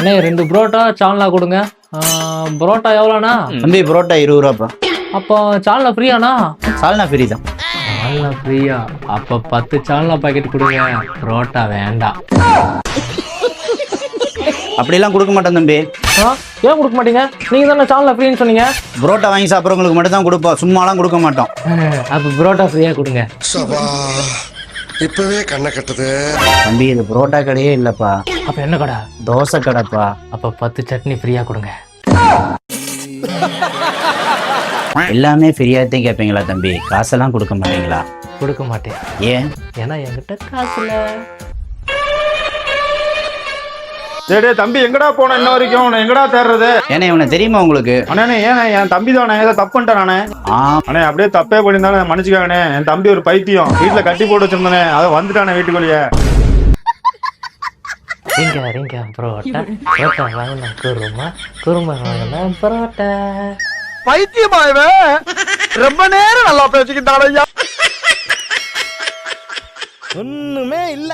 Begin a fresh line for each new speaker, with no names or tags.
அண்ணே 2 புரோட்டா சால்னா கொடுங்க. புரோட்டா எவ்வளோண்ணா?
தம்பி புரோட்டா 20 ரூபாப்பா.
அப்போ சால்னா ஃப்ரீயாண்ணா?
சால்னா ஃப்ரீ தான்.
சால்னா ஃப்ரீயா? அப்போ 10 சால்னா பாக்கெட் கொடுங்க, புரோட்டா வேண்டாம்.
அப்படிலாம் கொடுக்க மாட்டேன் தம்பி.
ஏன் கொடுக்க மாட்டீங்க? நீங்க தானே சால்னா ஃப்ரீன்னு சொன்னீங்க.
புரோட்டா வாங்கி சாப்பிட்றவங்களுக்கு மட்டும் தான் கொடுப்போம், சும்மாலாம் கொடுக்க மாட்டோம்.
அப்போ புரோட்டா ஃப்ரீயா கொடுங்க.
இப்பவே கண்ணை கட்டுது.
தம்பி இது புரோட்டா கடையே இல்லப்பா,
அப்ப என்ன கடை?
தோசை கடைப்பா.
அப்ப 10 சட்னி ஃப்ரீயா கொடுங்க.
எல்லாமே ஃப்ரீயாத்தையும் கேட்பீங்களா தம்பி? காசெல்லாம் கொடுக்க மாட்டீங்களா?
கொடுக்க மாட்டேன்.
ஏன்?
ஏன்னா என்கிட்ட காசு இல்ல.
டேய் தம்பி எங்கடா போன இன்ன வரைக்கும்? உன்னை எங்கடா தேடுறது?
ஏன்னா இவனை தெரியுமா உங்களுக்கு?
அண்ணே ஏன் என் தம்பி தானே, ஏதோ தப்பு பண்ணிட்டேன் நானே. அண்ணே அப்படியே தப்பே பண்ணியிருந்தானே மன்னிச்சுக்காங்கண்ணே. என் தம்பி ஒரு பைத்தியம், வீட்டுல கட்டி போட்டு வச்சிருந்தானே, அதை வந்துட்டானே வீட்டுக்குள்ளேயே.
ரிங்க புரோட்டா புரோட்டா வாங்கினா குருமா, குருமா வாங்கினா புரோட்டா.
பைத்தியமா இவன்? ரொம்ப நேரம் நல்லா பேசிக்கிட்டான் ஐயா. ஒண்ணுமே இல்ல.